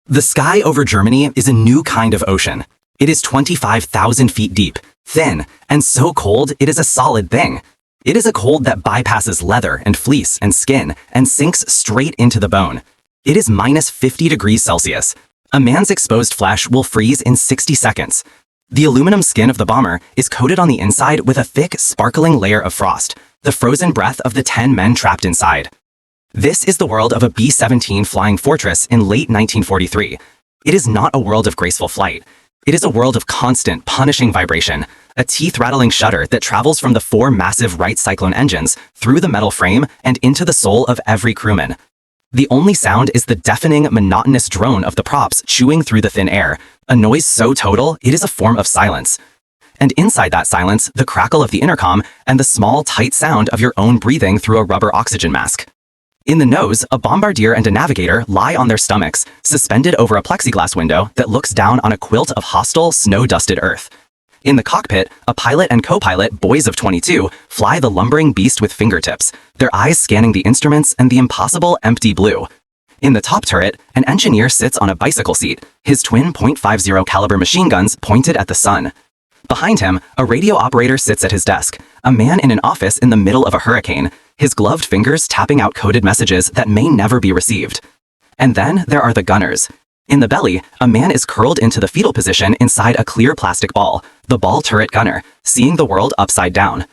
The sky over Germany is a new kind of ocean. It is 25,000 feet deep, thin, and so cold it is a solid thing. It is a cold that bypasses leather and fleece and skin and sinks straight into the bone. It is minus 50 degrees Celsius. A man's exposed flesh will freeze in 60 seconds. The aluminum skin of the bomber is coated on the inside with a thick, sparkling layer of frost, the frozen breath of the 10 men trapped inside. This is the world of a B-17 Flying Fortress in late 1943. It is not a world of graceful flight. It is a world of constant, punishing vibration, a teeth-rattling shudder that travels from the 4 massive Wright Cyclone engines through the metal frame and into the soul of every crewman. The only sound is the deafening, monotonous drone of the props chewing through the thin air, a noise so total it is a form of silence. And inside that silence, the crackle of the intercom and the small, tight sound of your own breathing through a rubber oxygen mask. In the nose, a bombardier and a navigator lie on their stomachs, suspended over a plexiglass window that looks down on a quilt of hostile, snow-dusted earth. In the cockpit, a pilot and co-pilot, boys of 22, fly the lumbering beast with fingertips, their eyes scanning the instruments and the impossible empty blue. In the top turret, an engineer sits on a bicycle seat, his twin .50 caliber machine guns pointed at the sun. Behind him, a radio operator sits at his desk, a man in an office in the middle of a hurricane, his gloved fingers tapping out coded messages that may never be received. And then there are the gunners. In the belly, a man is curled into the fetal position inside a clear plastic ball, the ball turret gunner, seeing the world upside down.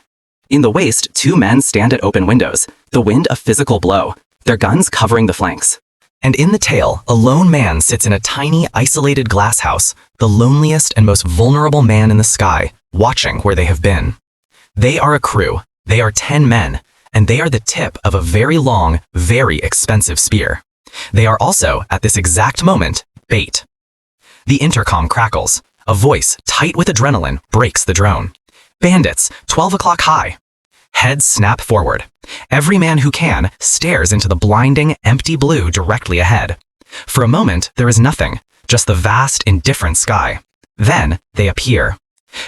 In the waist, 2 men stand at open windows, the wind a physical blow, their guns covering the flanks. And in the tail, a lone man sits in a tiny, isolated glass house, the loneliest and most vulnerable man in the sky, watching where they have been. They are a crew, they are 10 men, and they are the tip of a very long, very expensive spear. They are also, at this exact moment, bait. The intercom crackles. A voice, tight with adrenaline, breaks the drone. Bandits, 12 o'clock high. Heads snap forward. Every man who can stares into the blinding, empty blue directly ahead. For a moment, there is nothing, just the vast, indifferent sky. Then, they appear.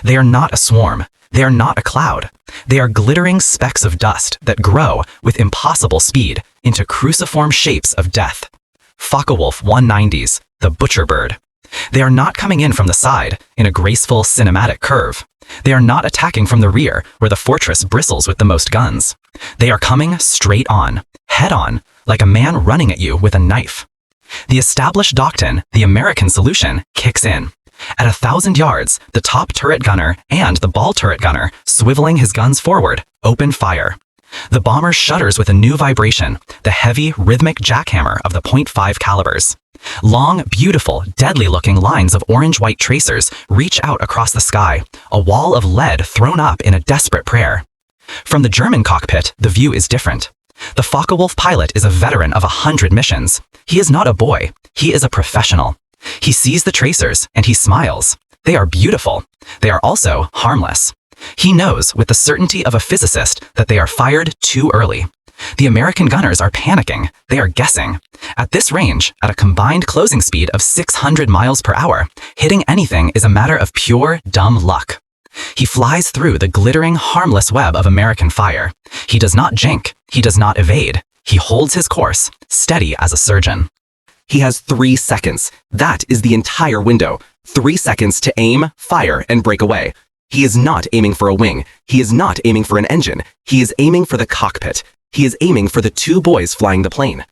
They are not a swarm. They are not a cloud. They are glittering specks of dust that grow, with impossible speed, into cruciform shapes of death. Focke-Wulf 190s, the butcher bird. They are not coming in from the side, in a graceful, cinematic curve. They are not attacking from the rear, where the fortress bristles with the most guns. They are coming straight on, head on, like a man running at you with a knife. The established doctrine, the American solution, kicks in. At 1,000 yards, the top turret gunner and the ball turret gunner, swiveling his guns forward, open fire. The bomber shudders with a new vibration, the heavy, rhythmic jackhammer of the .5 calibers. Long, beautiful, deadly-looking lines of orange-white tracers reach out across the sky, a wall of lead thrown up in a desperate prayer. From the German cockpit, the view is different. The Focke-Wulf pilot is a veteran of 100 missions. He is not a boy. He is a professional. He sees the tracers, and he smiles. They are beautiful. They are also harmless. He knows, with the certainty of a physicist, that they are fired too early. The American gunners are panicking. They are guessing. At this range, at a combined closing speed of 600 miles per hour, hitting anything is a matter of pure, dumb luck. He flies through the glittering, harmless web of American fire. He does not jink. He does not evade. He holds his course, steady as a surgeon. He has 3 seconds. That is the entire window. 3 seconds to aim, fire, and break away. He is not aiming for a wing. He is not aiming for an engine. He is aiming for the cockpit. He is aiming for the 2 boys flying the plane.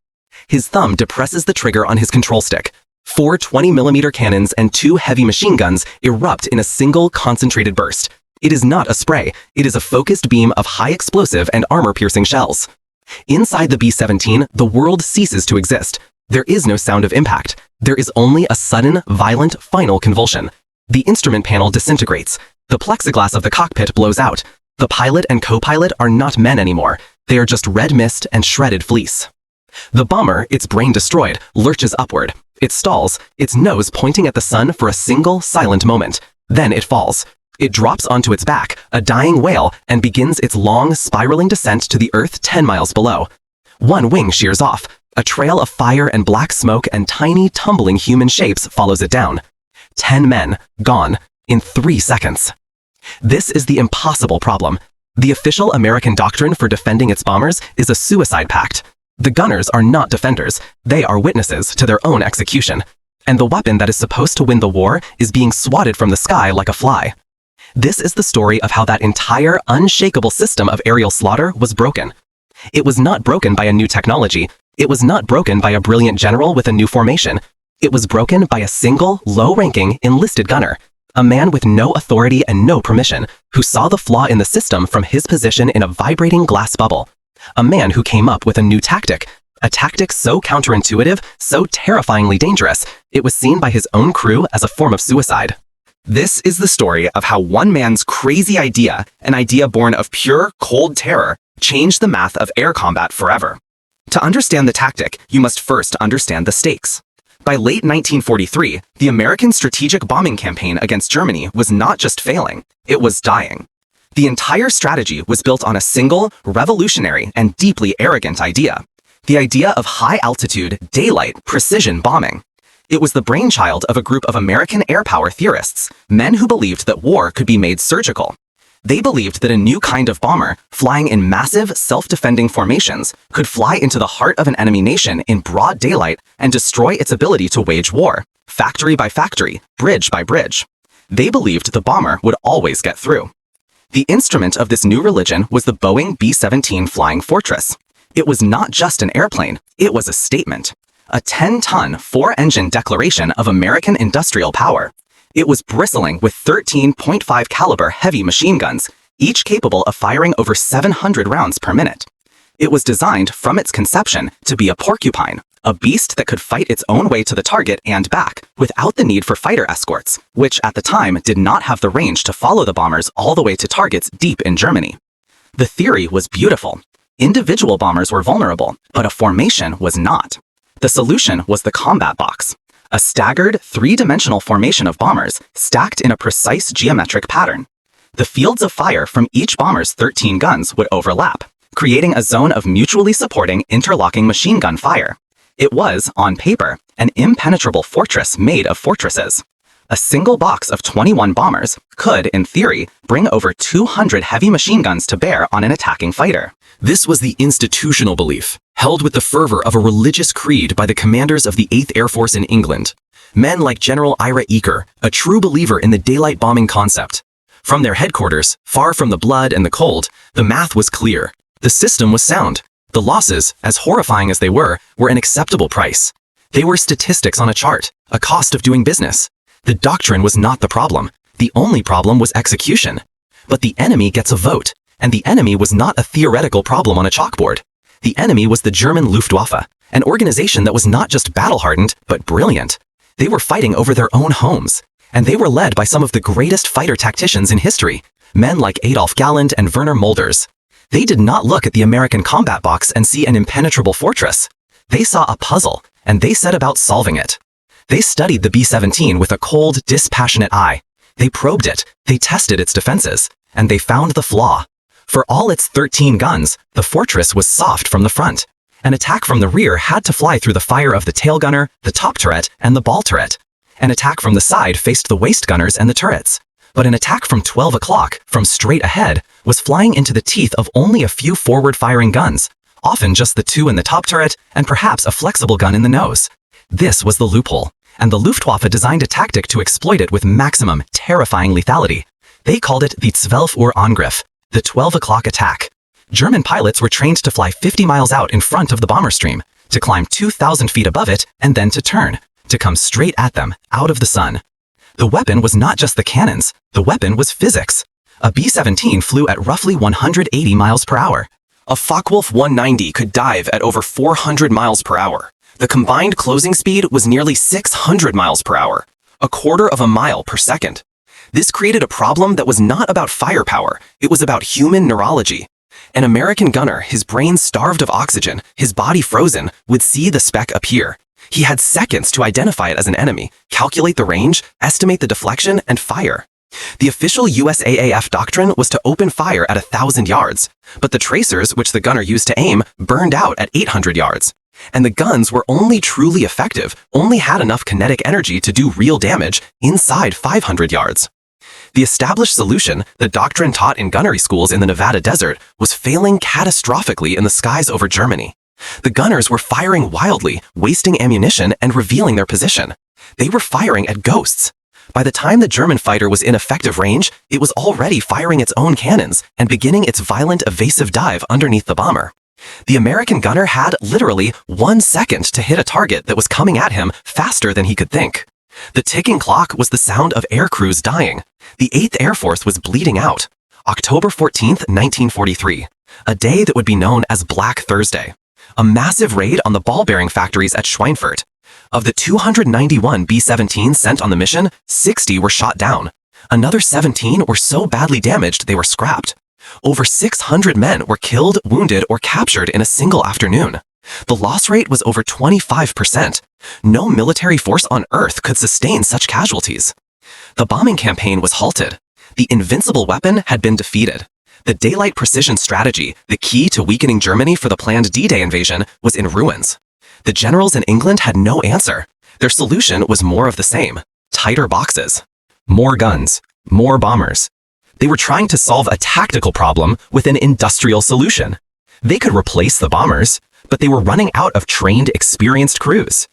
His thumb depresses the trigger on his control stick. 4 20mm cannons and 2 heavy machine guns erupt in a single concentrated burst. It is not a spray. It is a focused beam of high explosive and armor-piercing shells. Inside the B-17, the world ceases to exist. There is no sound of impact. There is only a sudden, violent, final convulsion. The instrument panel disintegrates. The plexiglass of the cockpit blows out. The pilot and co-pilot are not men anymore. They are just red mist and shredded fleece. The bomber, its brain destroyed, lurches upward. It stalls, its nose pointing at the sun for a single, silent moment. Then it falls. It drops onto its back, a dying whale, and begins its long, spiraling descent to the earth 10 miles below. 1 wing shears off. A trail of fire and black smoke and tiny, tumbling human shapes follows it down. 10 men, gone, in 3 seconds. This is the impossible problem. The official American doctrine for defending its bombers is a suicide pact. The gunners are not defenders. They are witnesses to their own execution. and the weapon that is supposed to win the war is being swatted from the sky like a fly. This is the story of how that entire unshakable system of aerial slaughter was broken. It was not broken by a new technology. It was not broken by a brilliant general with a new formation. It was broken by a single, low-ranking, enlisted gunner, a man with no authority and no permission, who saw the flaw in the system from his position in a vibrating glass bubble. A man who came up with a new tactic, a tactic so counterintuitive, so terrifyingly dangerous, it was seen by his own crew as a form of suicide. This is the story of how one man's crazy idea, an idea born of pure, cold terror, changed the math of air combat forever. To understand the tactic, you must first understand the stakes. By late 1943, the American strategic bombing campaign against Germany was not just failing, it was dying. The entire strategy was built on a single, revolutionary, and deeply arrogant idea: the idea of high-altitude, daylight, precision bombing. It was the brainchild of a group of American air power theorists, men who believed that war could be made surgical. They believed that a new kind of bomber, flying in massive, self-defending formations, could fly into the heart of an enemy nation in broad daylight and destroy its ability to wage war, factory by factory, bridge by bridge. They believed the bomber would always get through. The instrument of this new religion was the Boeing B-17 Flying Fortress. It was not just an airplane, it was a statement. A 10-ton, 4-engine declaration of American industrial power. It was bristling with 13.5 caliber heavy machine guns, each capable of firing over 700 rounds per minute. It was designed from its conception to be a porcupine, a beast that could fight its own way to the target and back, without the need for fighter escorts, which at the time did not have the range to follow the bombers all the way to targets deep in Germany. The theory was beautiful. Individual bombers were vulnerable, but a formation was not. The solution was the combat box, a staggered, three-dimensional formation of bombers stacked in a precise geometric pattern. The fields of fire from each bomber's 13 guns would overlap, creating a zone of mutually supporting, interlocking machine gun fire. It was, on paper, an impenetrable fortress made of fortresses. A single box of 21 bombers could, in theory, bring over 200 heavy machine guns to bear on an attacking fighter. This was the institutional belief, held with the fervor of a religious creed by the commanders of the 8th Air Force in England. Men like General Ira Eaker, a true believer in the daylight bombing concept. From their headquarters, far from the blood and the cold, the math was clear. The system was sound. The losses, as horrifying as they were an acceptable price. They were statistics on a chart, a cost of doing business. The doctrine was not the problem. The only problem was execution. But the enemy gets a vote, and the enemy was not a theoretical problem on a chalkboard. The enemy was the German Luftwaffe, an organization that was not just battle-hardened, but brilliant. They were fighting over their own homes, and they were led by some of the greatest fighter tacticians in history, men like Adolf Galland and Werner Mulders. They did not look at the American combat box and see an impenetrable fortress. They saw a puzzle, and they set about solving it. They studied the B-17 with a cold, dispassionate eye. They probed it, they tested its defenses, and they found the flaw. For all its 13 guns, the fortress was soft from the front. An attack from the rear had to fly through the fire of the tail gunner, the top turret, and the ball turret. An attack from the side faced the waist gunners and the turrets. But an attack from 12 o'clock, from straight ahead, was flying into the teeth of only a few forward-firing guns, often just the two in the top turret and perhaps a flexible gun in the nose. This was the loophole, and the Luftwaffe designed a tactic to exploit it with maximum, terrifying lethality. They called it the Zwölf-Uhr-Angriff, the 12 o'clock attack. German pilots were trained to fly 50 miles out in front of the bomber stream, to climb 2,000 feet above it, and then to turn, to come straight at them, out of the sun. The weapon was not just the cannons, the weapon was physics. A B-17 flew at roughly 180 miles per hour. A Focke-Wulf 190 could dive at over 400 miles per hour. The combined closing speed was nearly 600 miles per hour, a quarter of a mile per second. This created a problem that was not about firepower, it was about human neurology. An American gunner, his brain starved of oxygen, his body frozen, would see the speck appear. He had seconds to identify it as an enemy, calculate the range, estimate the deflection, and fire. The official USAAF doctrine was to open fire at 1,000 yards, but the tracers which the gunner used to aim burned out at 800 yards. And the guns were only truly effective, only had enough kinetic energy to do real damage inside 500 yards. The established solution, the doctrine taught in gunnery schools in the Nevada desert, was failing catastrophically in the skies over Germany. The gunners were firing wildly, wasting ammunition and revealing their position. They were firing at ghosts. By the time the German fighter was in effective range, it was already firing its own cannons and beginning its violent evasive dive underneath the bomber. The American gunner had literally 1 second to hit a target that was coming at him faster than he could think. The ticking clock was the sound of air crews dying. The 8th Air Force was bleeding out. October 14th, 1943, a day that would be known as Black Thursday. A massive raid on the ball-bearing factories at Schweinfurt. Of the 291 B-17s sent on the mission, 60 were shot down. Another 17 were so badly damaged they were scrapped. Over 600 men were killed, wounded, or captured in a single afternoon. The loss rate was over 25%. No military force on Earth could sustain such casualties. The bombing campaign was halted. The invincible weapon had been defeated. The daylight precision strategy, the key to weakening Germany for the planned D-Day invasion, was in ruins. The generals in England had no answer. Their solution was more of the same: tighter boxes. More guns, more bombers. They were trying to solve a tactical problem with an industrial solution. They could replace the bombers, but they were running out of trained, experienced crews.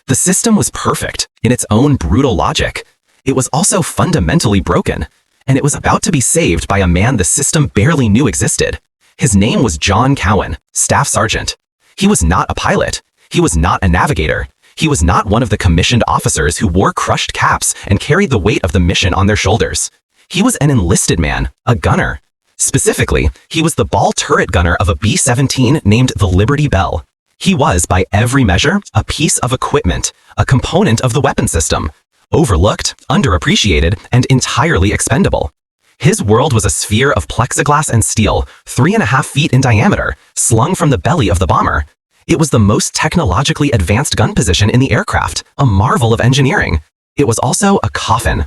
The system was perfect in its own brutal logic. It was also fundamentally broken, and it was about to be saved by a man the system barely knew existed. His name was John Cowan, Staff Sergeant. He was not a pilot. He was not a navigator. He was not one of the commissioned officers who wore crushed caps and carried the weight of the mission on their shoulders. He was an enlisted man, a gunner. Specifically, he was the ball turret gunner of a B-17 named the Liberty Bell. He was, by every measure, a piece of equipment, a component of the weapon system. Overlooked, underappreciated, and entirely expendable. His world was a sphere of plexiglass and steel, 3.5 feet in diameter, slung from the belly of the bomber. It was the most technologically advanced gun position in the aircraft, a marvel of engineering. It was also a coffin.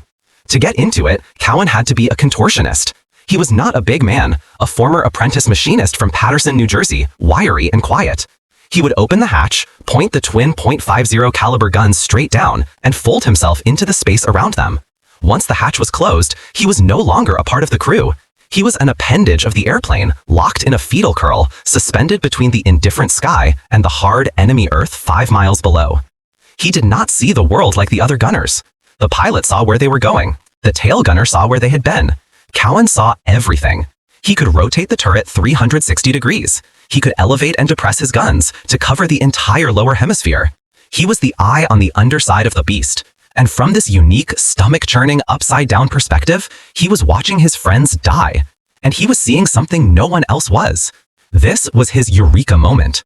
To get into it, Cowan had to be a contortionist. He was not a big man, a former apprentice machinist from Paterson, New Jersey, wiry and quiet. He would open the hatch, point the twin .50 caliber guns straight down, and fold himself into the space around them. Once the hatch was closed, he was no longer a part of the crew. He was an appendage of the airplane, locked in a fetal curl, suspended between the indifferent sky and the hard enemy Earth 5 miles below. He did not see the world like the other gunners. The pilot saw where they were going. The tail gunner saw where they had been. Cowan saw everything. He could rotate the turret 360 degrees. He could elevate and depress his guns to cover the entire lower hemisphere. He was the eye on the underside of the beast. And from this unique, stomach-churning, upside-down perspective, he was watching his friends die. And he was seeing something no one else was. This was his eureka moment.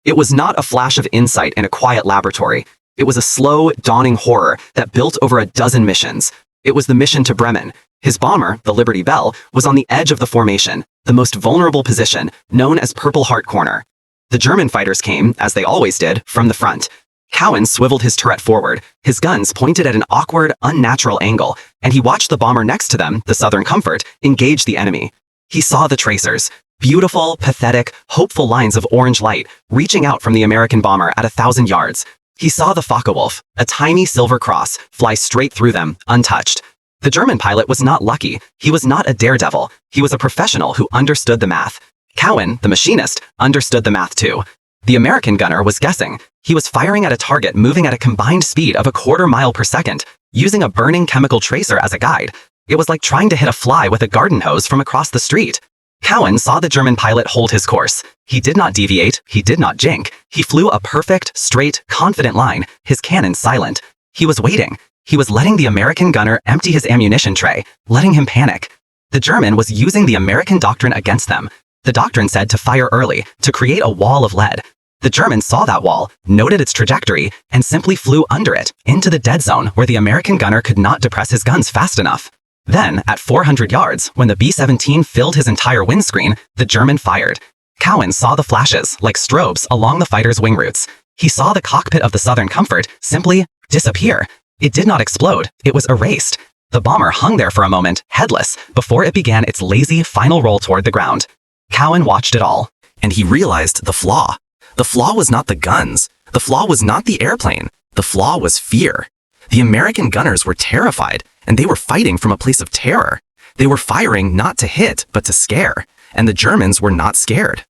It was not a flash of insight in a quiet laboratory. It was a slow, dawning horror that built over a dozen missions. It was the mission to Bremen. His bomber, the Liberty Bell, was on the edge of the formation, the most vulnerable position, known as Purple Heart Corner. The German fighters came, as they always did, from the front. Cowan swiveled his turret forward, his guns pointed at an awkward, unnatural angle, and he watched the bomber next to them, the Southern Comfort, engage the enemy. He saw the tracers, beautiful, pathetic, hopeful lines of orange light, reaching out from the American bomber at 1,000 yards. He saw the Focke-Wulf, a tiny silver cross, fly straight through them, untouched. The German pilot was not lucky. He was not a daredevil. He was a professional who understood the math. Cowan, the machinist, understood the math too. The American gunner was guessing. He was firing at a target moving at a combined speed of 1/4 mile per second, using a burning chemical tracer as a guide. It was like trying to hit a fly with a garden hose from across the street. Cowan saw the German pilot hold his course. He did not deviate. He did not jink. He flew a perfect, straight, confident line, his cannon silent. He was waiting. He was letting the American gunner empty his ammunition tray, letting him panic. The German was using the American doctrine against them. The doctrine said to fire early, to create a wall of lead. The German saw that wall, noted its trajectory, and simply flew under it, into the dead zone where the American gunner could not depress his guns fast enough. Then, at 400 yards, when the B-17 filled his entire windscreen, the German fired. Cowan saw the flashes, like strobes, along the fighter's wing roots. He saw the cockpit of the Southern Comfort simply disappear. It did not explode. It was erased. The bomber hung there for a moment, headless, before it began its lazy final roll toward the ground. Cowan watched it all, and he realized the flaw. The flaw was not the guns. The flaw was not the airplane. The flaw was fear. The American gunners were terrified, and they were fighting from a place of terror. They were firing not to hit, but to scare, and the Germans were not scared.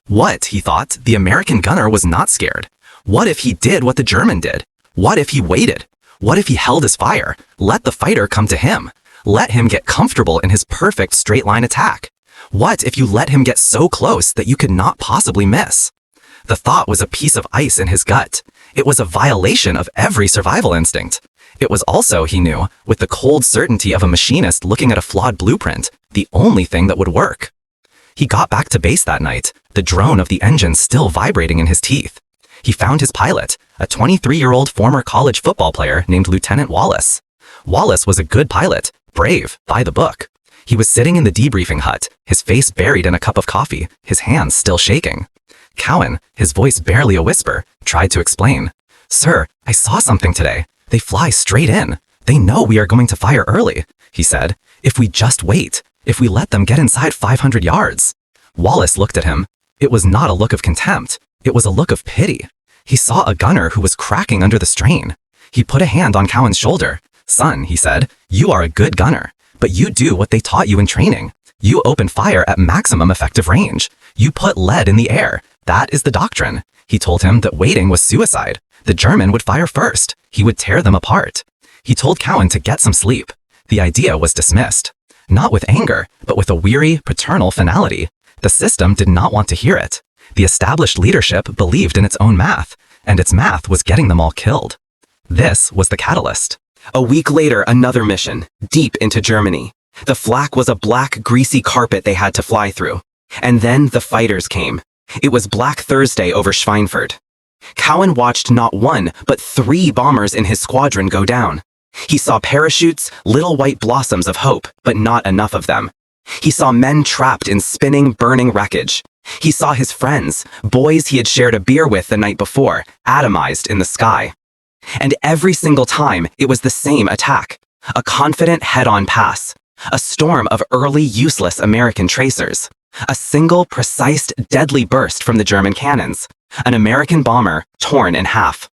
What, he thought, the American gunner was not scared? What if he did what the German did? What if he waited? What if he held his fire? Let the fighter come to him. Let him get comfortable in his perfect straight-line attack. What if you let him get so close that you could not possibly miss? The thought was a piece of ice in his gut. It was a violation of every survival instinct. It was also, he knew, with the cold certainty of a machinist looking at a flawed blueprint, the only thing that would work. He got back to base that night, the drone of the engine still vibrating in his teeth. He found his pilot, a 23-year-old former college football player named Lieutenant Wallace. Wallace was a good pilot, brave, by the book. He was sitting in the debriefing hut, his face buried in a cup of coffee, his hands still shaking. Cowan, his voice barely a whisper, tried to explain. "Sir, I saw something today. They fly straight in. They know we are going to fire early," he said. "If we just wait, if we let them get inside 500 yards. Wallace looked at him. It was not a look of contempt. It was a look of pity. He saw a gunner who was cracking under the strain. He put a hand on Cowan's shoulder. "Son," he said, "you are a good gunner, but you do what they taught you in training. You open fire at maximum effective range. You put lead in the air. That is the doctrine." He told him that waiting was suicide. The German would fire first. He would tear them apart. He told Cowan to get some sleep. The idea was dismissed. Not with anger, but with a weary, paternal finality. The system did not want to hear it. The established leadership believed in its own math, and its math was getting them all killed. This was the catalyst. A week later, another mission, deep into Germany. The flak was a black, greasy carpet they had to fly through. And then the fighters came. It was Black Thursday over Schweinfurt. Cowan watched not one, but 3 bombers in his squadron go down. He saw parachutes, little white blossoms of hope, but not enough of them. He saw men trapped in spinning, burning wreckage. He saw his friends, boys he had shared a beer with the night before, atomized in the sky. And every single time, it was the same attack. A confident head-on pass. A storm of early, useless American tracers. A single, precise, deadly burst from the German cannons. An American bomber torn in half.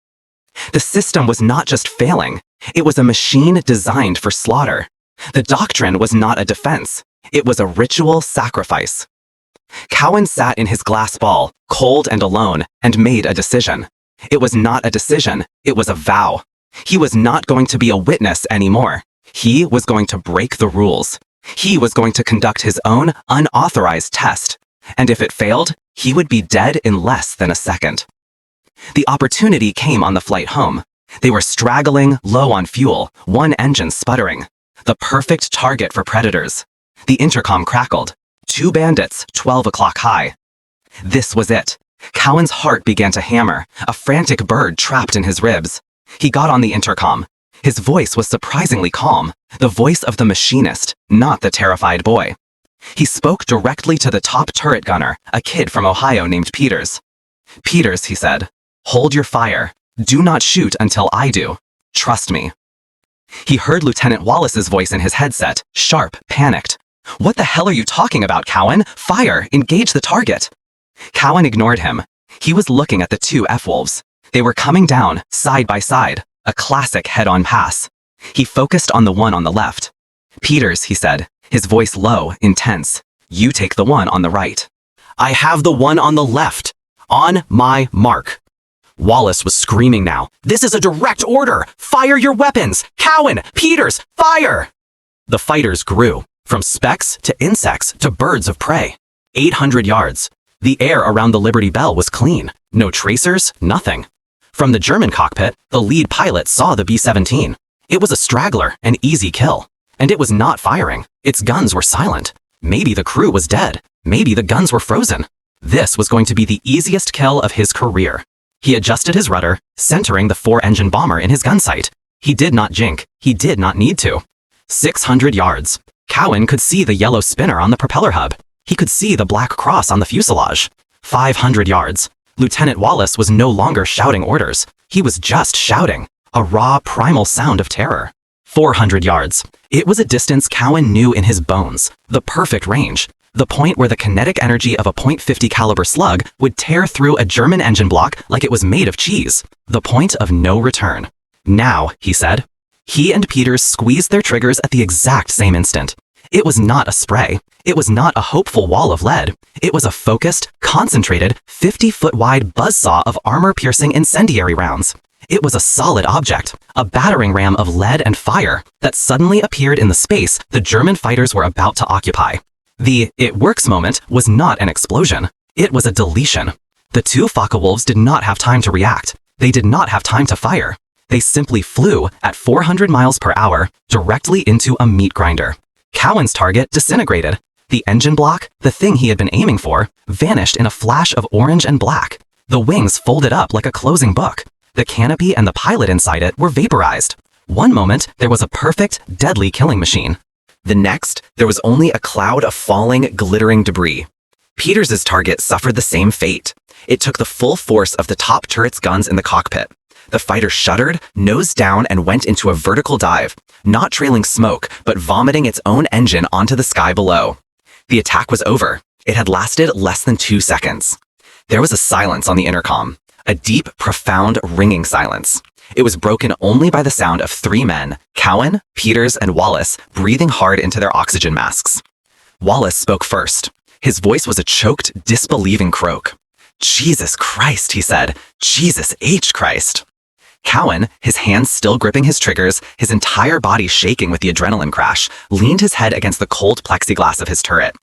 The system was not just failing. It was a machine designed for slaughter. The doctrine was not a defense. It was a ritual sacrifice. Cowan sat in his glass ball, cold and alone, and made a decision. It was not a decision, it was a vow. He was not going to be a witness anymore. He was going to break the rules. He was going to conduct his own unauthorized test. And if it failed, he would be dead in less than a second. The opportunity came on the flight home. They were straggling, low on fuel, one engine sputtering. The perfect target for predators. The intercom crackled. 2 bandits, 12 o'clock high. This was it. Cowan's heart began to hammer, a frantic bird trapped in his ribs. He got on the intercom. His voice was surprisingly calm, the voice of the machinist, not the terrified boy. He spoke directly to the top turret gunner, a kid from Ohio named Peters. "Peters," he said, "hold your fire. Do not shoot until I do. Trust me." He heard Lieutenant Wallace's voice in his headset, sharp, panicked. "What the hell are you talking about, Cowan? Fire! Engage the target!" Cowan ignored him. He was looking at the 2 F-Wolves. They were coming down, side by side, a classic head-on pass. He focused on the one on the left. "Peters," he said, his voice low, intense. "You take the one on the right." "I have the one on the left. On my mark." Wallace was screaming now. "This is a direct order! Fire your weapons! Cowan! Peters! Fire!" The fighters grew, from specks to insects to birds of prey. 800 yards. The air around the Liberty Bell was clean. No tracers, nothing. From the German cockpit, the lead pilot saw the B-17. It was a straggler, an easy kill. And it was not firing. Its guns were silent. Maybe the crew was dead. Maybe the guns were frozen. This was going to be the easiest kill of his career. He adjusted his rudder, centering the 4-engine bomber in his gun sight. He did not jink. He did not need to. 600 yards. Cowan could see the yellow spinner on the propeller hub. He could see the black cross on the fuselage. 500 yards. Lieutenant Wallace was no longer shouting orders. He was just shouting, a raw, primal sound of terror. 400 yards. It was a distance Cowan knew in his bones, the perfect range, the point where the kinetic energy of a .50 caliber slug would tear through a German engine block like it was made of cheese, the point of no return. "Now," he said. He and Peters squeezed their triggers at the exact same instant. It was not a spray. It was not a hopeful wall of lead. It was a focused, concentrated, 50-foot wide buzzsaw of armor-piercing incendiary rounds. It was a solid object, a battering ram of lead and fire that suddenly appeared in the space the German fighters were about to occupy. The "it works" moment was not an explosion. It was a deletion. The two Focke-Wulfs did not have time to react. They did not have time to fire. They simply flew at 400 miles per hour directly into a meat grinder. Cowan's target disintegrated. The engine block, the thing he had been aiming for, vanished in a flash of orange and black. The wings folded up like a closing book. The canopy and the pilot inside it were vaporized. One moment, there was a perfect, deadly killing machine. The next, there was only a cloud of falling, glittering debris. Peters's target suffered the same fate. It took the full force of the top turret's guns in the cockpit. The fighter shuddered, nosed down, and went into a vertical dive, not trailing smoke, but vomiting its own engine onto the sky below. The attack was over. It had lasted less than 2 seconds. There was a silence on the intercom, a deep, profound, ringing silence. It was broken only by the sound of 3 men, Cowan, Peters, and Wallace, breathing hard into their oxygen masks. Wallace spoke first. His voice was a choked, disbelieving croak. "Jesus Christ," he said. "Jesus H. Christ." Cowan, his hands still gripping his triggers, his entire body shaking with the adrenaline crash, leaned his head against the cold plexiglass of his turret.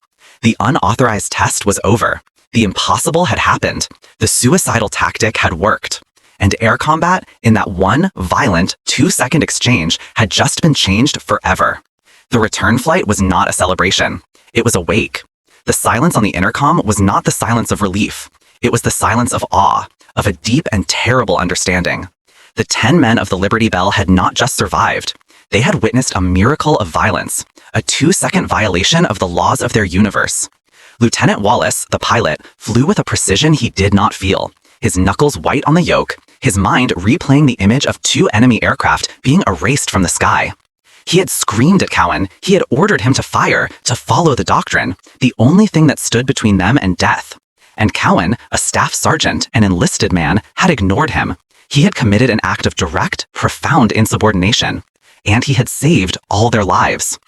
The unauthorized test was over. The impossible had happened. The suicidal tactic had worked. And air combat, in that one violent 2-second exchange, had just been changed forever. The return flight was not a celebration. It was a wake. The silence on the intercom was not the silence of relief. It was the silence of awe, of a deep and terrible understanding. The 10 men of the Liberty Bell had not just survived. They had witnessed a miracle of violence, a 2-second violation of the laws of their universe. Lieutenant Wallace, the pilot, flew with a precision he did not feel, his knuckles white on the yoke, his mind replaying the image of 2 enemy aircraft being erased from the sky. He had screamed at Cowan. He had ordered him to fire, to follow the doctrine, the only thing that stood between them and death. And Cowan, a staff sergeant, an enlisted man, had ignored him. He had committed an act of direct, profound insubordination. And he had saved all their lives.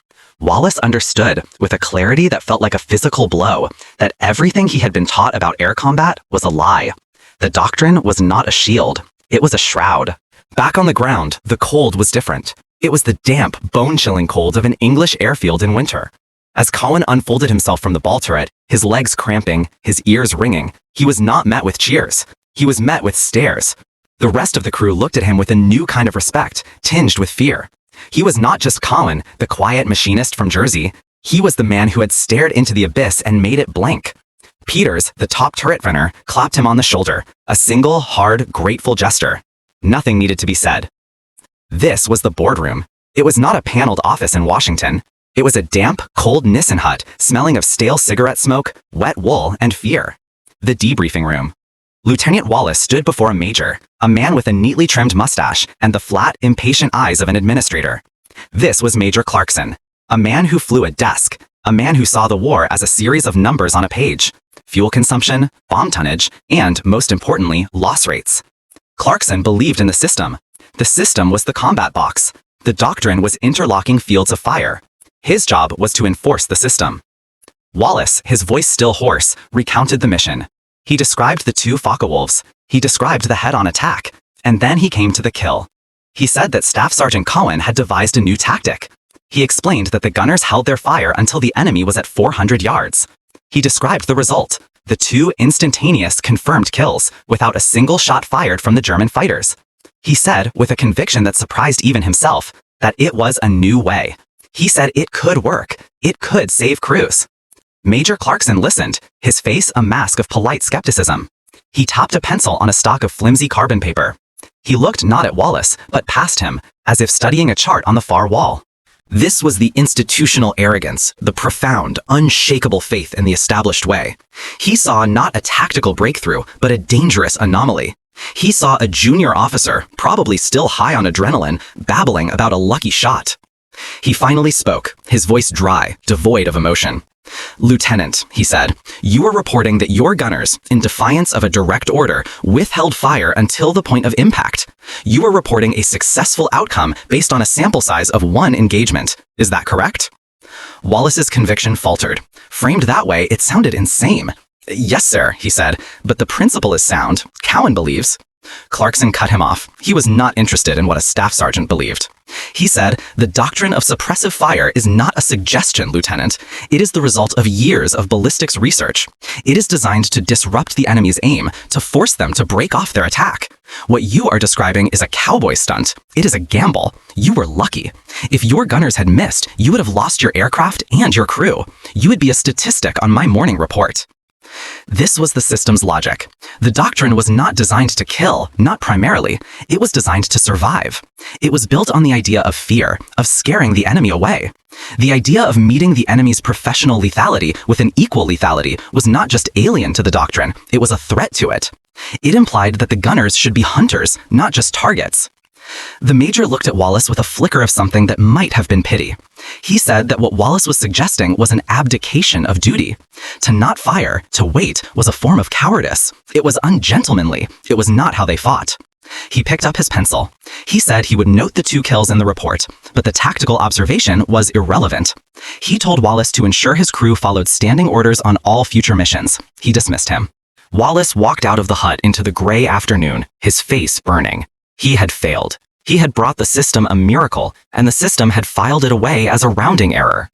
Wallace understood, with a clarity that felt like a physical blow, that everything he had been taught about air combat was a lie. The doctrine was not a shield. It was a shroud. Back on the ground, the cold was different. It was the damp, bone-chilling cold of an English airfield in winter. As Cowan unfolded himself from the ball turret, his legs cramping, his ears ringing, he was not met with cheers. He was met with stares. The rest of the crew looked at him with a new kind of respect, tinged with fear. He was not just Cowan, the quiet machinist from Jersey. He was the man who had stared into the abyss and made it blank. Peters, the top turret runner, clapped him on the shoulder, a single, hard, grateful gesture. Nothing needed to be said. This was the boardroom. It was not a paneled office in Washington. It was a damp, cold Nissen hut, smelling of stale cigarette smoke, wet wool, and fear. The debriefing room. Lieutenant Wallace stood before a major, a man with a neatly trimmed mustache and the flat, impatient eyes of an administrator. This was Major Clarkson, a man who flew a desk, a man who saw the war as a series of numbers on a page. Fuel consumption, bomb tonnage, and, most importantly, loss rates. Clarkson believed in the system. The system was the combat box. The doctrine was interlocking fields of fire. His job was to enforce the system. Wallace, his voice still hoarse, recounted the mission. He described the 2 Focke-Wulfs. He described the head-on attack. And then he came to the kill. He said that Staff Sergeant Cowan had devised a new tactic. He explained that the gunners held their fire until the enemy was at 400 yards. He described the result, the 2 instantaneous, confirmed kills, without a single shot fired from the German fighters. He said, with a conviction that surprised even himself, that it was a new way. He said it could work. It could save crews. Major Clarkson listened, his face a mask of polite skepticism. He tapped a pencil on a stock of flimsy carbon paper. He looked not at Wallace, but past him, as if studying a chart on the far wall. This was the institutional arrogance, the profound, unshakable faith in the established way. He saw not a tactical breakthrough, but a dangerous anomaly. He saw a junior officer, probably still high on adrenaline, babbling about a lucky shot. He finally spoke, his voice dry, devoid of emotion. "Lieutenant," he said, "you are reporting that your gunners, in defiance of a direct order, withheld fire until the point of impact. You are reporting a successful outcome based on a sample size of 1 engagement. Is that correct?" Wallace's conviction faltered. Framed that way, it sounded insane. "Yes, sir," he said, "but the principle is sound. Cowan believes." Clarkson cut him off. He was not interested in what a staff sergeant believed. He said, "The doctrine of suppressive fire is not a suggestion, Lieutenant. It is the result of years of ballistics research. It is designed to disrupt the enemy's aim, to force them to break off their attack. What you are describing is a cowboy stunt. It is a gamble. You were lucky. If your gunners had missed, you would have lost your aircraft and your crew. You would be a statistic on my morning report." This was the system's logic. The doctrine was not designed to kill, not primarily. It was designed to survive. It was built on the idea of fear, of scaring the enemy away. The idea of meeting the enemy's professional lethality with an equal lethality was not just alien to the doctrine, it was a threat to it. It implied that the gunners should be hunters, not just targets. The major looked at Wallace with a flicker of something that might have been pity. He said that what Wallace was suggesting was an abdication of duty. To not fire, to wait, was a form of cowardice. It was ungentlemanly. It was not how they fought. He picked up his pencil. He said he would note the 2 kills in the report, but the tactical observation was irrelevant. He told Wallace to ensure his crew followed standing orders on all future missions. He dismissed him. Wallace walked out of the hut into the gray afternoon, his face burning. He had failed. He had brought the system a miracle, and the system had filed it away as a rounding error.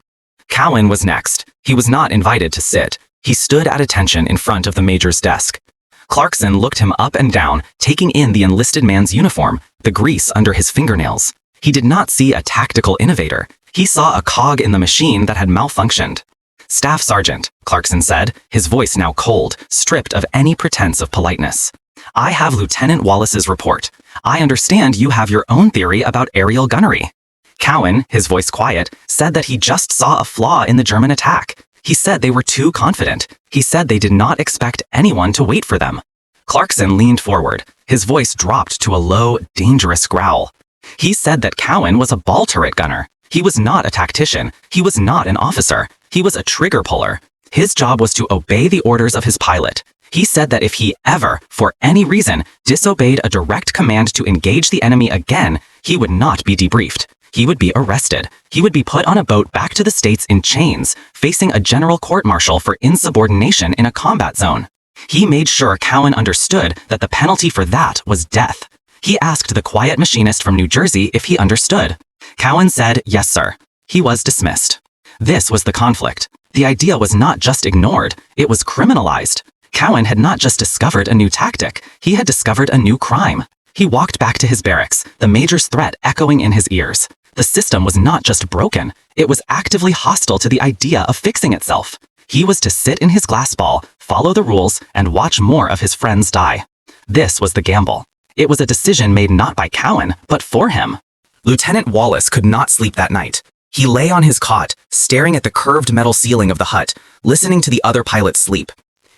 Cowan was next. He was not invited to sit. He stood at attention in front of the major's desk. Clarkson looked him up and down, taking in the enlisted man's uniform, the grease under his fingernails. He did not see a tactical innovator. He saw a cog in the machine that had malfunctioned. "Staff Sergeant," Clarkson said, his voice now cold, stripped of any pretense of politeness. "I have Lieutenant Wallace's report. I understand you have your own theory about aerial gunnery." Cowan, his voice quiet, said that he just saw a flaw in the German attack. He said they were too confident. He said they did not expect anyone to wait for them. Clarkson leaned forward. His voice dropped to a low, dangerous growl. He said that Cowan was a ball turret gunner. He was not a tactician. He was not an officer. He was a trigger puller. His job was to obey the orders of his pilot. He said that if he ever, for any reason, disobeyed a direct command to engage the enemy again, he would not be debriefed. He would be arrested. He would be put on a boat back to the States in chains, facing a general court-martial for insubordination in a combat zone. He made sure Cowan understood that the penalty for that was death. He asked the quiet machinist from New Jersey if he understood. Cowan said, "Yes, sir." He was dismissed. This was the conflict. The idea was not just ignored, it was criminalized. Cowan had not just discovered a new tactic, he had discovered a new crime. He walked back to his barracks, the major's threat echoing in his ears. The system was not just broken, it was actively hostile to the idea of fixing itself. He was to sit in his glass ball, follow the rules, and watch more of his friends die. This was the gamble. It was a decision made not by Cowan, but for him. Lieutenant Wallace could not sleep that night. He lay on his cot, staring at the curved metal ceiling of the hut, listening to the other pilots sleep.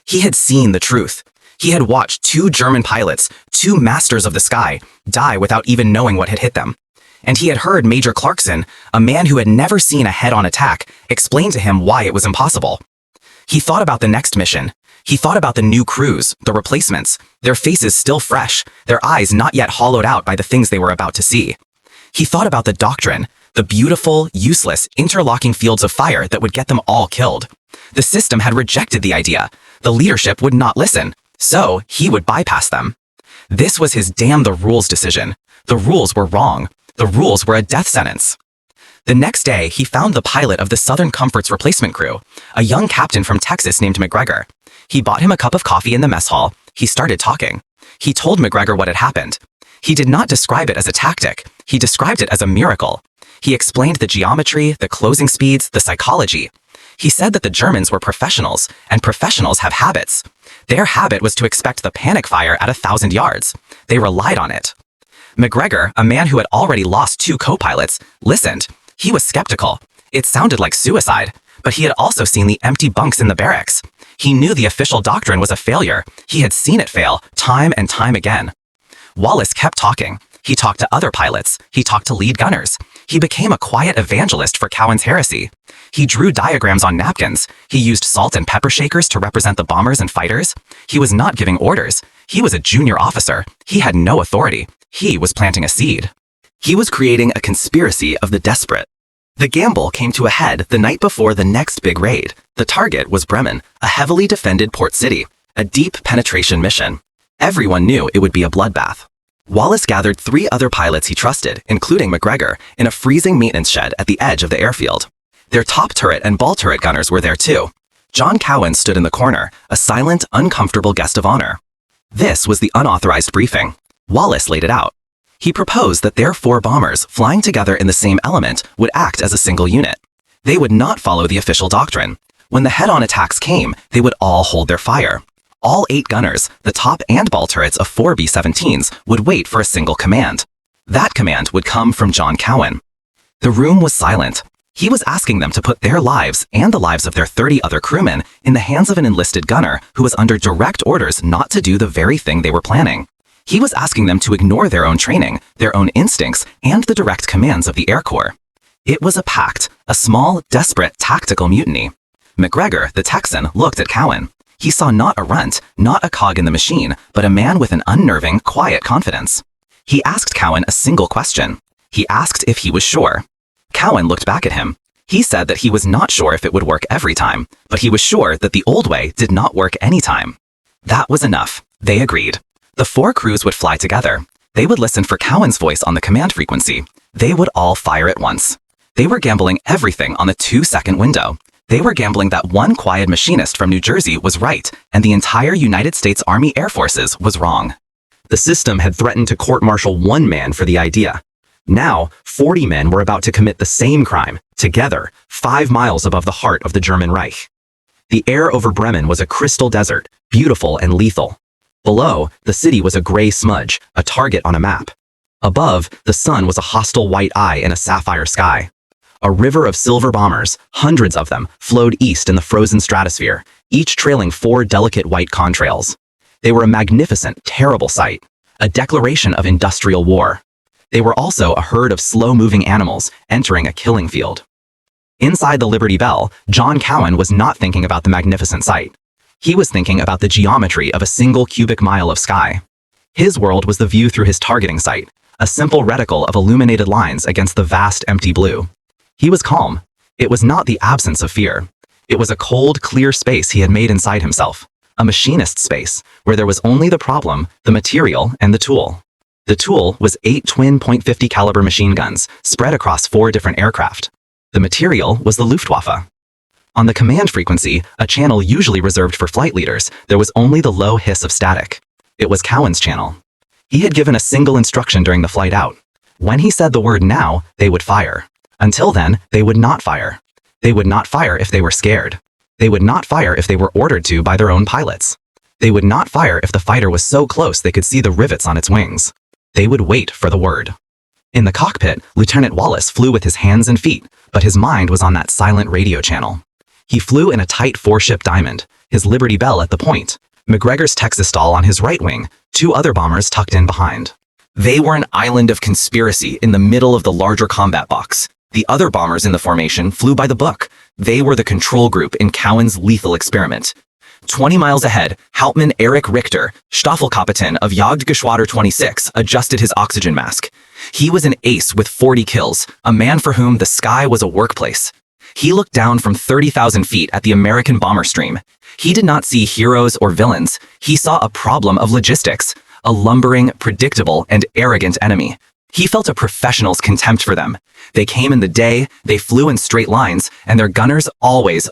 He had seen the truth. He had watched 2 German pilots, 2 masters of the sky, die without even knowing what had hit them. And he had heard Major Clarkson, a man who had never seen a head-on attack, explain to him why it was impossible. He thought about the next mission. He thought about the new crews, the replacements, their faces still fresh, their eyes not yet hollowed out by the things they were about to see. He thought about the doctrine, the beautiful, useless, interlocking fields of fire that would get them all killed. The system had rejected the idea. The leadership would not listen, so he would bypass them. This was his damn the rules decision. The rules were wrong. The rules were a death sentence. The next day, he found the pilot of the Southern Comfort's replacement crew, a young captain from Texas named McGregor. He bought him a cup of coffee in the mess hall. He started talking. He told McGregor what had happened. He did not describe it as a tactic. He described it as a miracle. He explained the geometry, the closing speeds, the psychology. He said that the Germans were professionals, and professionals have habits. Their habit was to expect the panic fire at 1,000 yards. They relied on it. McGregor, a man who had already lost 2 co-pilots, listened. He was skeptical. It sounded like suicide, but he had also seen the empty bunks in the barracks. He knew the official doctrine was a failure. He had seen it fail, time and time again. Wallace kept talking. He talked to other pilots. He talked to lead gunners. He became a quiet evangelist for Cowan's heresy. He drew diagrams on napkins. He used salt and pepper shakers to represent the bombers and fighters. He was not giving orders. He was a junior officer. He had no authority. He was planting a seed. He was creating a conspiracy of the desperate. The gamble came to a head the night before the next big raid. The target was Bremen, a heavily defended port city, a deep penetration mission. Everyone knew it would be a bloodbath. Wallace gathered 3 other pilots he trusted, including McGregor, in a freezing maintenance shed at the edge of the airfield. Their top turret and ball turret gunners were there too. John Cowan stood in the corner, a silent, uncomfortable guest of honor. This was the unauthorized briefing. Wallace laid it out. He proposed that their 4 bombers, flying together in the same element, would act as a single unit. They would not follow the official doctrine. When the head-on attacks came, they would all hold their fire. All 8 gunners, the top and ball turrets of 4 B-17s, would wait for a single command. That command would come from John Cowan. The room was silent. He was asking them to put their lives and the lives of their 30 other crewmen in the hands of an enlisted gunner who was under direct orders not to do the very thing they were planning. He was asking them to ignore their own training, their own instincts, and the direct commands of the Air Corps. It was a pact, a small, desperate, tactical mutiny. McGregor, the Texan, looked at Cowan. He saw not a runt, not a cog in the machine, but a man with an unnerving, quiet confidence. He asked Cowan a single question. He asked if he was sure. Cowan looked back at him. He said that he was not sure if it would work every time, but he was sure that the old way did not work any time. That was enough. They agreed. The 4 crews would fly together. They would listen for Cowan's voice on the command frequency. They would all fire at once. They were gambling everything on the 2-second window. They were gambling that one quiet machinist from New Jersey was right, and the entire United States Army Air Forces was wrong. The system had threatened to court-martial 1 man for the idea. Now, 40 men were about to commit the same crime, together, 5 miles above the heart of the German Reich. The air over Bremen was a crystal desert, beautiful and lethal. Below, the city was a gray smudge, a target on a map. Above, the sun was a hostile white eye in a sapphire sky. A river of silver bombers, hundreds of them, flowed east in the frozen stratosphere, each trailing 4 delicate white contrails. They were a magnificent, terrible sight, a declaration of industrial war. They were also a herd of slow-moving animals entering a killing field. Inside the Liberty Bell, John Cowan was not thinking about the magnificent sight. He was thinking about the geometry of a single cubic mile of sky. His world was the view through his targeting sight, a simple reticle of illuminated lines against the vast empty blue. He was calm. It was not the absence of fear. It was a cold, clear space he had made inside himself, a machinist space, where there was only the problem, the material, and the tool. The tool was 8 twin .50 caliber machine guns, spread across 4 different aircraft. The material was the Luftwaffe. On the command frequency, a channel usually reserved for flight leaders, there was only the low hiss of static. It was Cowan's channel. He had given a single instruction during the flight out. When he said the word now, they would fire. Until then, they would not fire. They would not fire if they were scared. They would not fire if they were ordered to by their own pilots. They would not fire if the fighter was so close they could see the rivets on its wings. They would wait for the word. In the cockpit, Lieutenant Wallace flew with his hands and feet, but his mind was on that silent radio channel. He flew in a tight 4-ship diamond, his Liberty Bell at the point, McGregor's Texas stall on his right wing, 2 other bombers tucked in behind. They were an island of conspiracy in the middle of the larger combat box. The other bombers in the formation flew by the book. They were the control group in Cowan's lethal experiment. 20 miles ahead, Hauptmann Erich Richter, Staffelkapitän of Jagdgeschwader 26, adjusted his oxygen mask. He was an ace with 40 kills, a man for whom the sky was a workplace. He looked down from 30,000 feet at the American bomber stream. He did not see heroes or villains. He saw a problem of logistics, a lumbering, predictable, and arrogant enemy. He felt a professional's contempt for them. They came in the day, they flew in straight lines, and their gunners always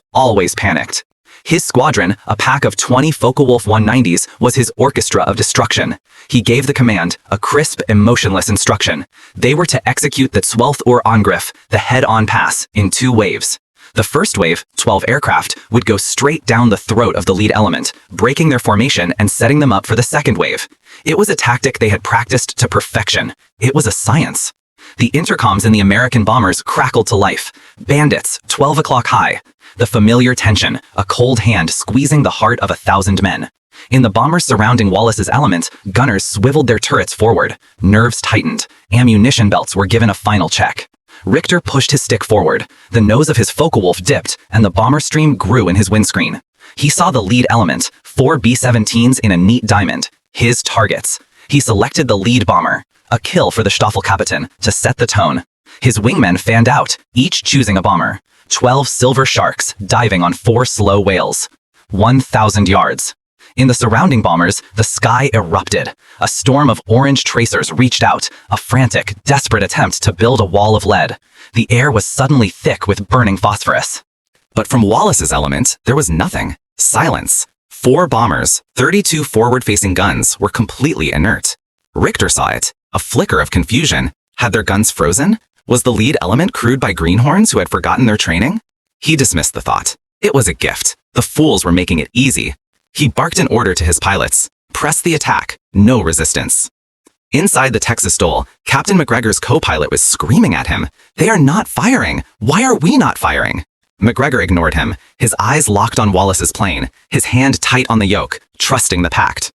panicked. His squadron, a pack of 20 Focke-Wulf 190s, was his orchestra of destruction. He gave the command, a crisp, emotionless instruction. They were to execute the Zwölf-Uhr-Angriff, the head-on pass, in 2 waves. The first wave, 12 aircraft, would go straight down the throat of the lead element, breaking their formation and setting them up for the second wave. It was a tactic they had practiced to perfection. It was a science. The intercoms in the American bombers crackled to life. Bandits, 12 o'clock high. The familiar tension, a cold hand squeezing the heart of 1,000 men. In the bombers surrounding Wallace's element, gunners swiveled their turrets forward. Nerves tightened. Ammunition belts were given a final check. Richter pushed his stick forward. The nose of his Focke-Wulf dipped, and the bomber stream grew in his windscreen. He saw the lead element, 4 B-17s in a neat diamond. His targets. He selected the lead bomber, a kill for the Staffelkapitän, to set the tone. His wingmen fanned out, each choosing a bomber. 12 silver sharks diving on 4 slow whales. 1,000 yards. In the surrounding bombers, the sky erupted. A storm of orange tracers reached out, a frantic, desperate attempt to build a wall of lead. The air was suddenly thick with burning phosphorus. But from Wallace's element, there was nothing. Silence. 4 bombers, 32 forward-facing guns, were completely inert. Richter saw it. A flicker of confusion. Had their guns frozen? Was the lead element crewed by greenhorns who had forgotten their training? He dismissed the thought. It was a gift. The fools were making it easy. He barked an order to his pilots. Press the attack. No resistance. Inside the Texas Dole, Captain McGregor's co-pilot was screaming at him. They are not firing. Why are we not firing? McGregor ignored him, his eyes locked on Wallace's plane, his hand tight on the yoke, trusting the pact.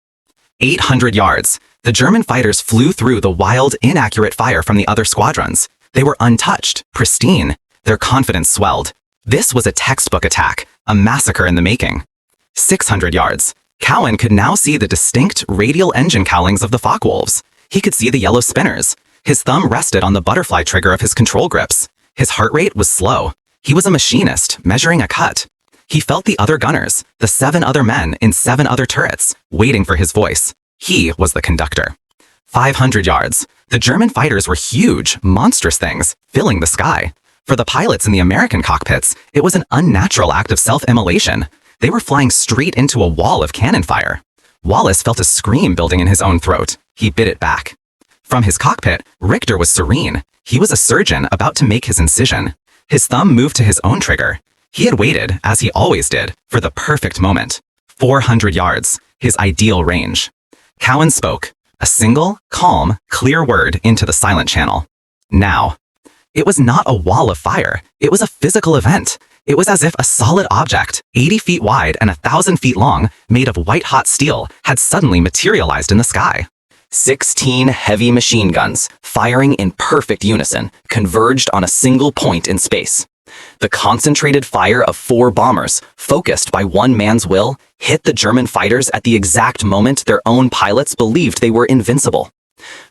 800 yards. The German fighters flew through the wild, inaccurate fire from the other squadrons. They were untouched, pristine. Their confidence swelled. This was a textbook attack, a massacre in the making. 600 yards. Cowan could now see the distinct radial engine cowlings of the Focke-Wulfs. He could see the yellow spinners. His thumb rested on the butterfly trigger of his control grips. His heart rate was slow. He was a machinist, measuring a cut. He felt the other gunners, the 7 other men in 7 other turrets, waiting for his voice. He was the conductor. 500 yards. The German fighters were huge, monstrous things, filling the sky. For the pilots in the American cockpits, it was an unnatural act of self-immolation. They were flying straight into a wall of cannon fire. Wallace felt a scream building in his own throat. He bit it back. From his cockpit, Richter was serene. He was a surgeon about to make his incision. His thumb moved to his own trigger. He had waited, as he always did, for the perfect moment. 400 yards, his ideal range. Cowan spoke, a single, calm, clear word into the silent channel. Now. It was not a wall of fire. It was a physical event. It was as if a solid object, 80 feet wide and 1,000 feet long, made of white-hot steel, had suddenly materialized in the sky. 16 heavy machine guns, firing in perfect unison, converged on a single point in space. The concentrated fire of 4 bombers, focused by one man's will, hit the German fighters at the exact moment their own pilots believed they were invincible.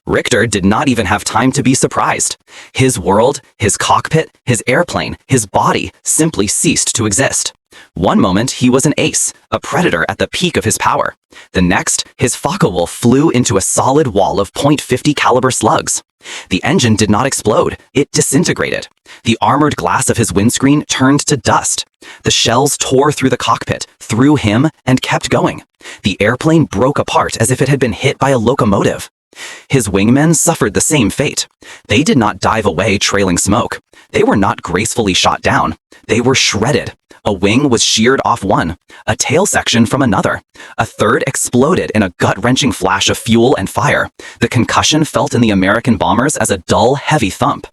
Richter did not even have time to be surprised. His world, his cockpit, his airplane, his body simply ceased to exist. One moment, he was an ace, a predator at the peak of his power. The next, his Focke-Wulf flew into a solid wall of .50 caliber slugs. The engine did not explode. It disintegrated. The armored glass of his windscreen turned to dust. The shells tore through the cockpit, through him, and kept going. The airplane broke apart as if it had been hit by a locomotive. His wingmen suffered the same fate. They did not dive away trailing smoke. They were not gracefully shot down. They were shredded. A wing was sheared off one, a tail section from another. A third exploded in a gut-wrenching flash of fuel and fire. The concussion felt in the American bombers as a dull, heavy thump.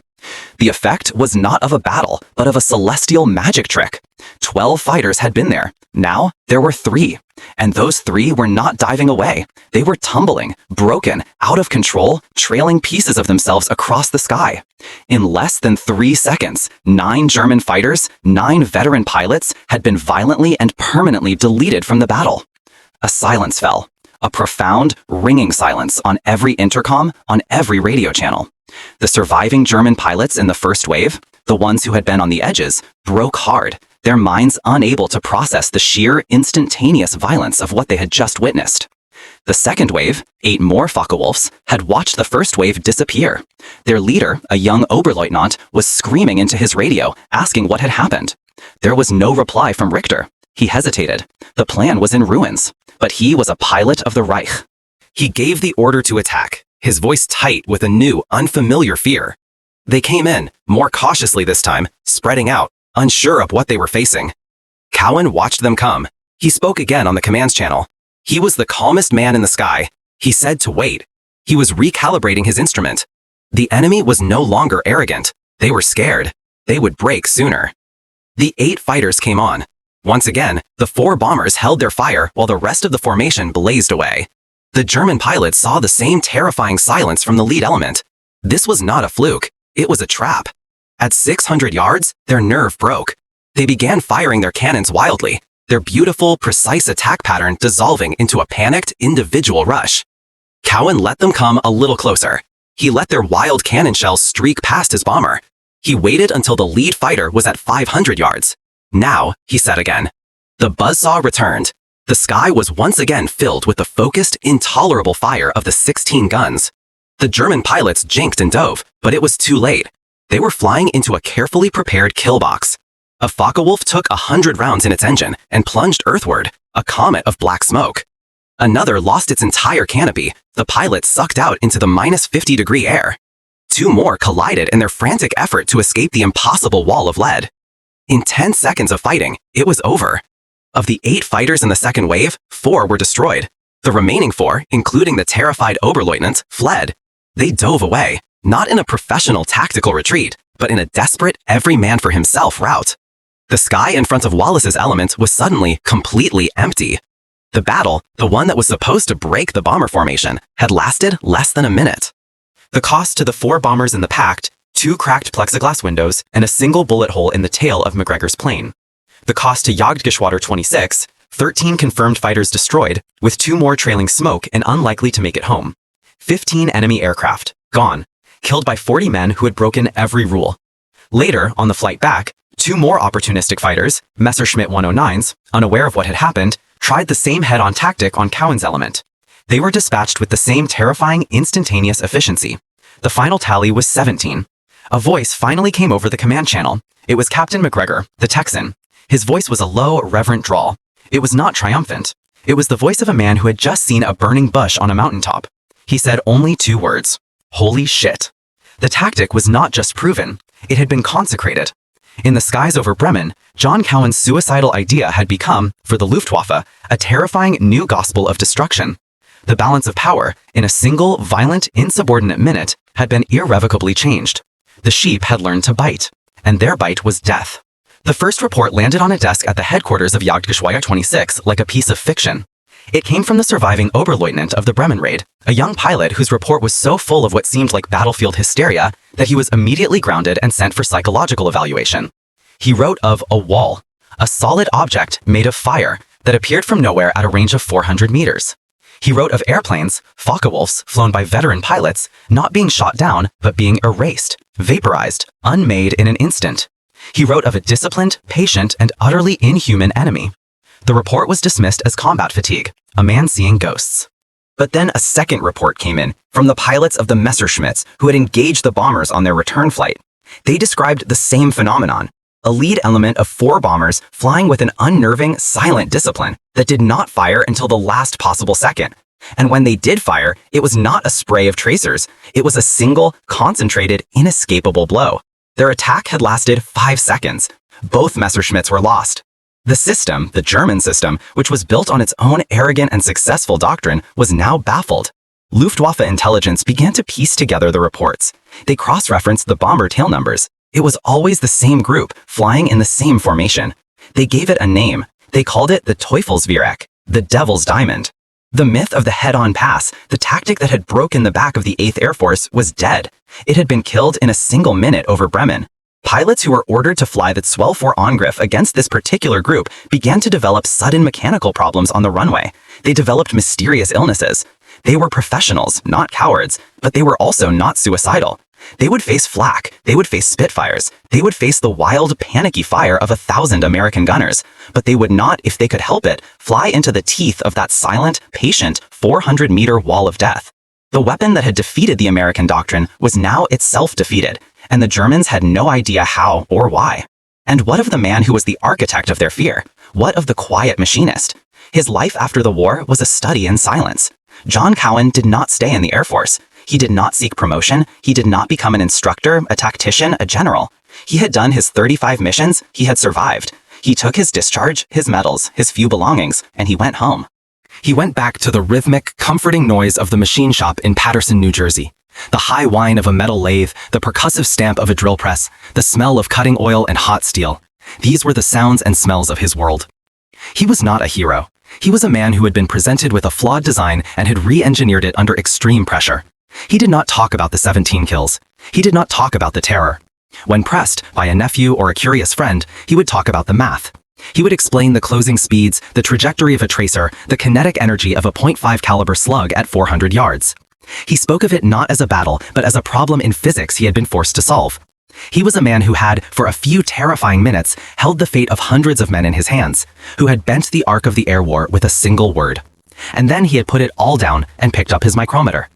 The effect was not of a battle, but of a celestial magic trick. 12 fighters had been there. Now, there were 3. And those 3 were not diving away. They were tumbling, broken, out of control, trailing pieces of themselves across the sky. In less than 3 seconds, 9 German fighters, 9 veteran pilots, had been violently and permanently deleted from the battle. A silence fell. A profound, ringing silence on every intercom, on every radio channel. The surviving German pilots in the first wave, the ones who had been on the edges, broke hard, their minds unable to process the sheer, instantaneous violence of what they had just witnessed. The second wave, 8 more Focke-Wulfs, had watched the first wave disappear. Their leader, a young Oberleutnant, was screaming into his radio, asking what had happened. There was no reply from Richter. He hesitated. The plan was in ruins, but he was a pilot of the Reich. He gave the order to attack, his voice tight with a new, unfamiliar fear. They came in, more cautiously this time, spreading out, unsure of what they were facing. Cowan watched them come. He spoke again on the commands channel. He was the calmest man in the sky. He said to wait. He was recalibrating his instrument. The enemy was no longer arrogant. They were scared. They would break sooner. The 8 fighters came on. Once again, the 4 bombers held their fire while the rest of the formation blazed away. The German pilots saw the same terrifying silence from the lead element. This was not a fluke. It was a trap. At 600 yards, their nerve broke. They began firing their cannons wildly, their beautiful, precise attack pattern dissolving into a panicked, individual rush. Cowan let them come a little closer. He let their wild cannon shells streak past his bomber. He waited until the lead fighter was at 500 yards. Now, he said again. The buzzsaw returned. The sky was once again filled with the focused, intolerable fire of the 16 guns. The German pilots jinked and dove, but it was too late. They were flying into a carefully prepared kill box. A Focke-Wulf took 100 rounds in its engine and plunged earthward, a comet of black smoke. Another lost its entire canopy, the pilot sucked out into the -50-degree air. 2 more collided in their frantic effort to escape the impossible wall of lead. In 10 seconds of fighting, it was over. Of the 8 fighters in the second wave, 4 were destroyed. The remaining 4, including the terrified Oberleutnant, fled. They dove away, not in a professional tactical retreat, but in a desperate every-man-for-himself rout. The sky in front of Wallace's element was suddenly completely empty. The battle, the one that was supposed to break the bomber formation, had lasted less than a minute. The cost to the 4 bombers in the pact, 2 cracked plexiglass windows, and a single bullet hole in the tail of McGregor's plane. The cost to Jagdgeschwader 26, 13 confirmed fighters destroyed, with 2 more trailing smoke and unlikely to make it home. 15 enemy aircraft, gone, killed by 40 men who had broken every rule. Later, on the flight back, 2 more opportunistic fighters, Messerschmitt 109s, unaware of what had happened, tried the same head-on tactic on Cowan's element. They were dispatched with the same terrifying, instantaneous efficiency. The final tally was 17. A voice finally came over the command channel. It was Captain McGregor, the Texan. His voice was a low, reverent drawl. It was not triumphant. It was the voice of a man who had just seen a burning bush on a mountaintop. He said only 2 words. Holy shit. The tactic was not just proven. It had been consecrated. In the skies over Bremen, John Cowan's suicidal idea had become, for the Luftwaffe, a terrifying new gospel of destruction. The balance of power, in a single, violent, insubordinate minute, had been irrevocably changed. The sheep had learned to bite, and their bite was death. The first report landed on a desk at the headquarters of Jagdgeschwader 26 like a piece of fiction. It came from the surviving Oberleutnant of the Bremen raid, a young pilot whose report was so full of what seemed like battlefield hysteria that he was immediately grounded and sent for psychological evaluation. He wrote of a wall, a solid object made of fire that appeared from nowhere at a range of 400 meters. He wrote of airplanes, Focke-Wulfs, flown by veteran pilots, not being shot down, but being erased, vaporized, unmade in an instant. He wrote of a disciplined, patient, and utterly inhuman enemy. The report was dismissed as combat fatigue, a man seeing ghosts. But then a second report came in from the pilots of the Messerschmitts who had engaged the bombers on their return flight. They described the same phenomenon, a lead element of 4 bombers flying with an unnerving, silent discipline that did not fire until the last possible second. And when they did fire, it was not a spray of tracers. It was a single, concentrated, inescapable blow. Their attack had lasted 5 seconds. Both Messerschmitts were lost. The system, the German system, which was built on its own arrogant and successful doctrine, was now baffled. Luftwaffe intelligence began to piece together the reports. They cross-referenced the bomber tail numbers. It was always the same group, flying in the same formation. They gave it a name. They called it the Teufelsviereck, the Devil's Diamond. The myth of the head-on pass, the tactic that had broken the back of the 8th Air Force, was dead. It had been killed in a single minute over Bremen. Pilots who were ordered to fly the Zwölf-Uhr-Angriff against this particular group began to develop sudden mechanical problems on the runway. They developed mysterious illnesses. They were professionals, not cowards, but they were also not suicidal. They would face flak, they would face Spitfires, they would face the wild, panicky fire of 1,000 American gunners, but they would not, if they could help it, fly into the teeth of that silent, patient, 400-meter wall of death. The weapon that had defeated the American doctrine was now itself defeated, and the Germans had no idea how or why. And what of the man who was the architect of their fear? What of the quiet machinist? His life after the war was a study in silence. John Cowan did not stay in the Air Force. He did not seek promotion. He did not become an instructor, a tactician, a general. He had done his 35 missions. He had survived. He took his discharge, his medals, his few belongings, and he went home. He went back to the rhythmic, comforting noise of the machine shop in Paterson, New Jersey. The high whine of a metal lathe, the percussive stamp of a drill press, the smell of cutting oil and hot steel. These were the sounds and smells of his world. He was not a hero. He was a man who had been presented with a flawed design and had re-engineered it under extreme pressure. He did not talk about the 17 kills. He did not talk about the terror. When pressed by a nephew or a curious friend, he would talk about the math. He would explain the closing speeds, the trajectory of a tracer, the kinetic energy of a .5 caliber slug at 400 yards. He spoke of it not as a battle, but as a problem in physics he had been forced to solve. He was a man who had, for a few terrifying minutes, held the fate of hundreds of men in his hands, who had bent the arc of the air war with a single word. And then he had put it all down and picked up his micrometer.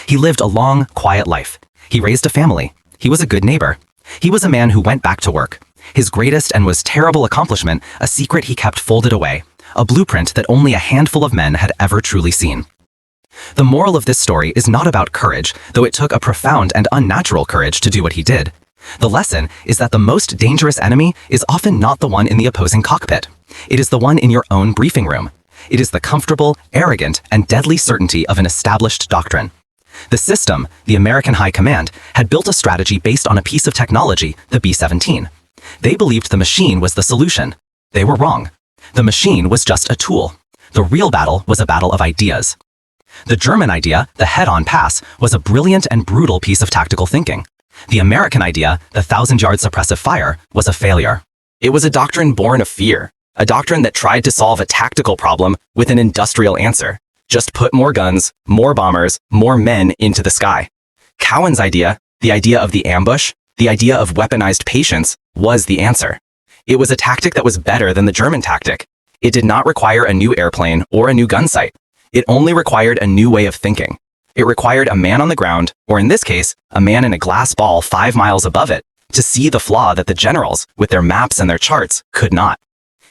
He lived a long, quiet life. He raised a family. He was a good neighbor. He was a man who went back to work. His greatest and most terrible accomplishment, a secret he kept folded away, a blueprint that only a handful of men had ever truly seen. The moral of this story is not about courage, though it took a profound and unnatural courage to do what he did. The lesson is that the most dangerous enemy is often not the one in the opposing cockpit. It is the one in your own briefing room. It is the comfortable, arrogant, and deadly certainty of an established doctrine. The system, the American High Command, had built a strategy based on a piece of technology, the B-17. They believed the machine was the solution. They were wrong. The machine was just a tool. The real battle was a battle of ideas. The German idea, the head-on pass, was a brilliant and brutal piece of tactical thinking. The American idea, the 1,000-yard suppressive fire, was a failure. It was a doctrine born of fear, a doctrine that tried to solve a tactical problem with an industrial answer. Just put more guns, more bombers, more men into the sky. Cowan's idea, the idea of the ambush, the idea of weaponized patience, was the answer. It was a tactic that was better than the German tactic. It did not require a new airplane or a new gun sight. It only required a new way of thinking. It required a man on the ground, or in this case, a man in a glass ball 5 miles above it, to see the flaw that the generals, with their maps and their charts, could not.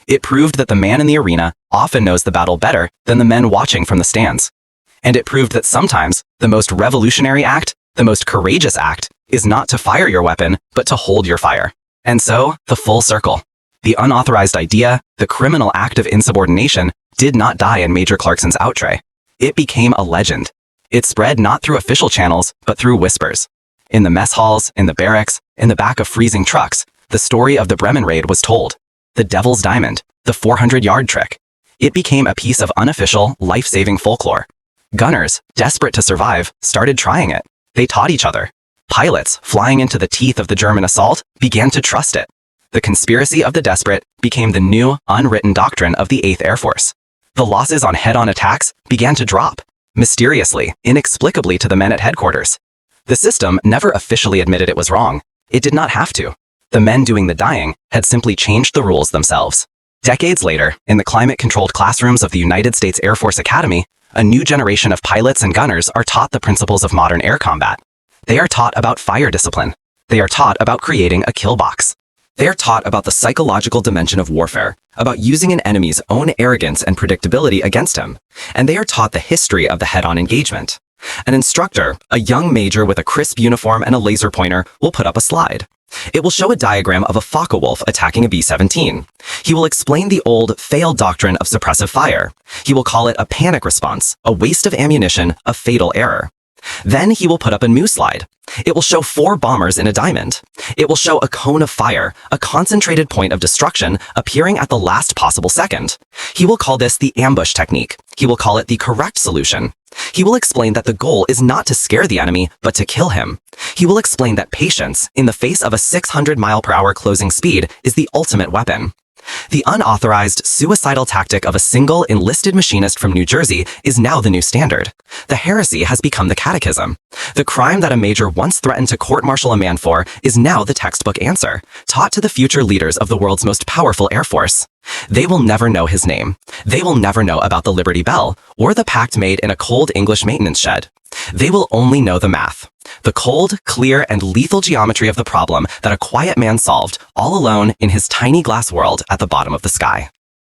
It proved that the man in the arena often knows the battle better than the men watching from the stands. And it proved that sometimes the most revolutionary act, the most courageous act, is not to fire your weapon, but to hold your fire. And so, the full circle. The unauthorized idea, the criminal act of insubordination, did not die in Major Clarkson's outre. It became a legend. It spread not through official channels, but through whispers. In the mess halls, in the barracks, in the back of freezing trucks, the story of the Bremen raid was told. The Devil's Diamond, the 400-yard trick. It became a piece of unofficial, life-saving folklore. Gunners, desperate to survive, started trying it. They taught each other. Pilots, flying into the teeth of the German assault, began to trust it. The conspiracy of the desperate became the new, unwritten doctrine of the 8th Air Force. The losses on head-on attacks began to drop, mysteriously, inexplicably to the men at headquarters. The system never officially admitted it was wrong. It did not have to. The men doing the dying had simply changed the rules themselves. Decades later, in the climate-controlled classrooms of the United States Air Force Academy, a new generation of pilots and gunners are taught the principles of modern air combat. They are taught about fire discipline. They are taught about creating a kill box. They are taught about the psychological dimension of warfare, about using an enemy's own arrogance and predictability against him. And they are taught the history of the head-on engagement. An instructor, a young major with a crisp uniform and a laser pointer, will put up a slide. It will show a diagram of a Focke-Wulf attacking a B-17. He will explain the old, failed doctrine of suppressive fire. He will call it a panic response, a waste of ammunition, a fatal error. Then he will put up a new slide. It will show 4 bombers in a diamond. It will show a cone of fire, a concentrated point of destruction appearing at the last possible second. He will call this the ambush technique. He will call it the correct solution. He will explain that the goal is not to scare the enemy, but to kill him. He will explain that patience, in the face of a 600-mile-per-hour closing speed, is the ultimate weapon. The unauthorized, suicidal tactic of a single enlisted machinist from New Jersey is now the new standard. The heresy has become the catechism. The crime that a major once threatened to court-martial a man for is now the textbook answer, taught to the future leaders of the world's most powerful air force. They will never know his name. They will never know about the Liberty Bell, or the pact made in a cold English maintenance shed. They will only know the math. The cold, clear, and lethal geometry of the problem that a quiet man solved all alone in his tiny glass world at the bottom of the sky.